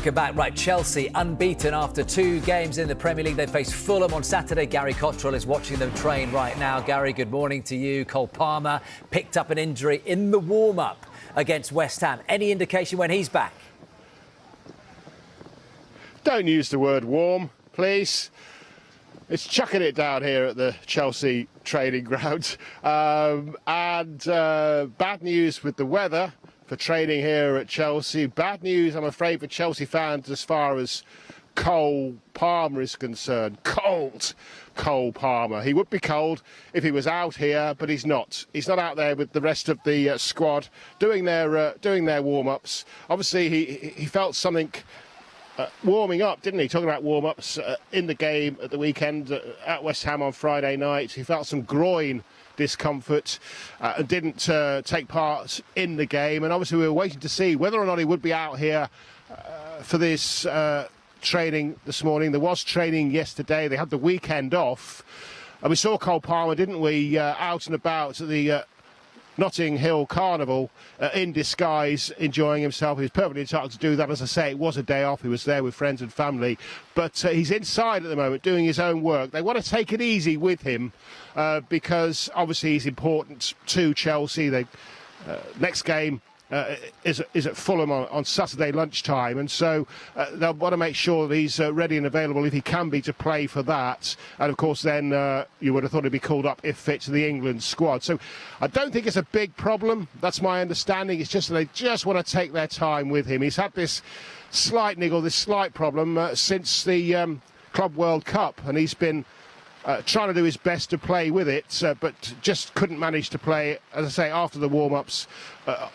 Welcome back. Right, Chelsea unbeaten after 2 games in the Premier League. They face Fulham on Saturday. Gary Cotterill is watching them train right now. Gary, good morning to you. Cole Palmer picked up an injury in the warm-up against West Ham. Any indication when he's back? Don't use the word warm, please. It's chucking it down here at the Chelsea training ground. Bad news with the weather for training here at Chelsea. Bad news, I'm afraid, for Chelsea fans as far as Cole Palmer is concerned. Cold Cole Palmer. He would be cold if he was out here, but he's not. He's not out there with the rest of the squad doing their warm-ups. Obviously, he felt something warming up, didn't he? Talking about warm-ups in the game at the weekend at West Ham on Friday night. He felt some groin discomfort and didn't take part in the game. And obviously we were waiting to see whether or not he would be out here for this training this morning. There was training yesterday. They had the weekend off. And we saw Cole Palmer, didn't we, out and about at the Notting Hill Carnival in disguise, enjoying himself. He was perfectly entitled to do that. As I say, it was a day off. He was there with friends and family. But he's inside at the moment doing his own work. They want to take it easy with him because obviously he's important to Chelsea. They next game is at Fulham on Saturday lunchtime, and so they'll want to make sure that he's ready and available if he can be to play for that. And of course then you would have thought he'd be called up if fit to the England squad. So I don't think it's a big problem. That's my understanding. It's just that they just want to take their time with him. He's had this slight niggle, this slight problem since the Club World Cup, and he's been trying to do his best to play with it, but just couldn't manage to play, as I say, after the warm-ups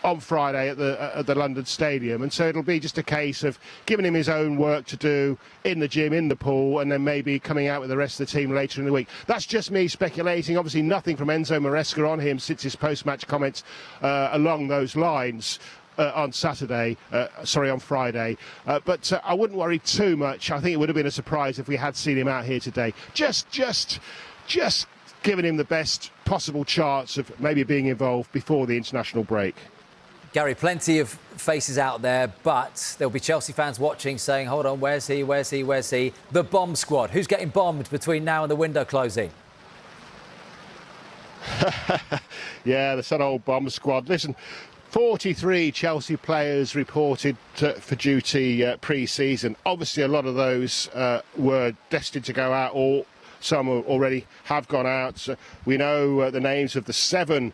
on Friday at the London Stadium. And so it'll be just a case of giving him his own work to do in the gym, in the pool, and then maybe coming out with the rest of the team later in the week. That's just me speculating. Obviously nothing from Enzo Maresca on him since his post-match comments along those lines. On Friday. But I wouldn't worry too much. I think it would have been a surprise if we had seen him out here today. Just giving him the best possible chance of maybe being involved before the international break. Gary, plenty of faces out there, but there'll be Chelsea fans watching saying, hold on, where's he? The bomb squad. Who's getting bombed between now and the window closing? Yeah, the sad old bomb squad. Listen, 43 Chelsea players reported for duty pre-season. Obviously, a lot of those were destined to go out, or some already have gone out. We know the names of the 7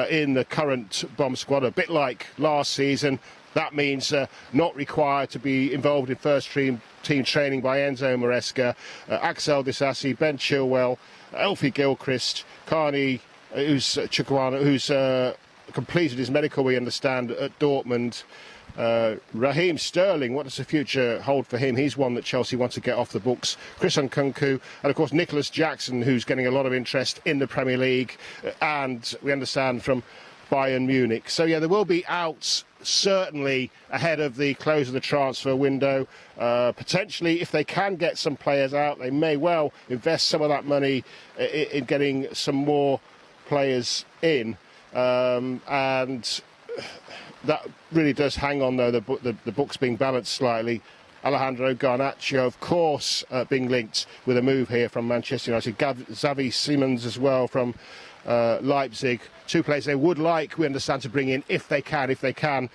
in the current bomb squad, a bit like last season. That means not required to be involved in first team training by Enzo Maresca, Axel Disasi, Ben Chilwell, Elfie Gilchrist, Carney, who's completed his medical, we understand, at Dortmund. Raheem Sterling, what does the future hold for him? He's one that Chelsea want to get off the books. Chris Nkunku, and of course Nicholas Jackson, who's getting a lot of interest in the Premier League, and we understand from Bayern Munich. So yeah, there will be outs certainly ahead of the close of the transfer window. Potentially, if they can get some players out, they may well invest some of that money in getting some more players in. And that really does hang on, though, the books being balanced slightly. Alejandro Garnacho, of course, being linked with a move here from Manchester United. Xavi Simons as well from Leipzig. 2 players they would like, we understand, to bring in if they can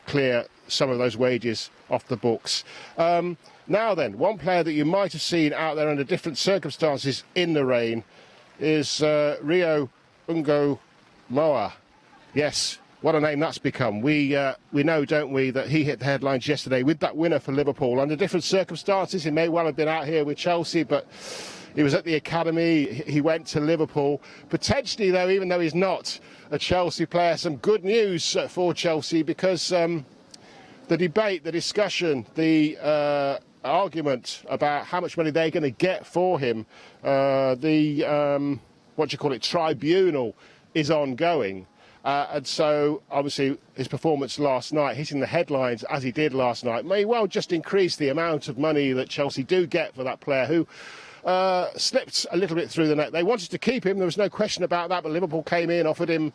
clear some of those wages off the books. Now then, one player that you might have seen out there under different circumstances in the rain is Rio Ngumoha. Yes, what a name that's become. We know, don't we, that he hit the headlines yesterday with that winner for Liverpool. Under different circumstances, he may well have been out here with Chelsea, but he was at the academy. He went to Liverpool. Potentially, though, even though he's not a Chelsea player, some good news for Chelsea, because the debate, the discussion, the argument about how much money they're going to get for him, tribunal is ongoing. And so, obviously, his performance last night, hitting the headlines as he did last night, may well just increase the amount of money that Chelsea do get for that player who slipped a little bit through the net. They wanted to keep him, there was no question about that, but Liverpool came in, offered him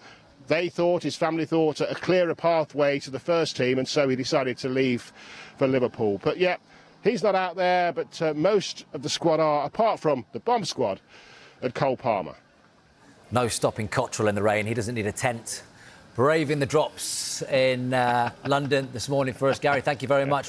his family thought, a clearer pathway to the first team, and so he decided to leave for Liverpool. But yeah, he's not out there, but most of the squad are, apart from the bomb squad and Cole Palmer. No stopping Cotterill in the rain. He doesn't need a tent. Braving the drops in London this morning for us. Gary, thank you very much.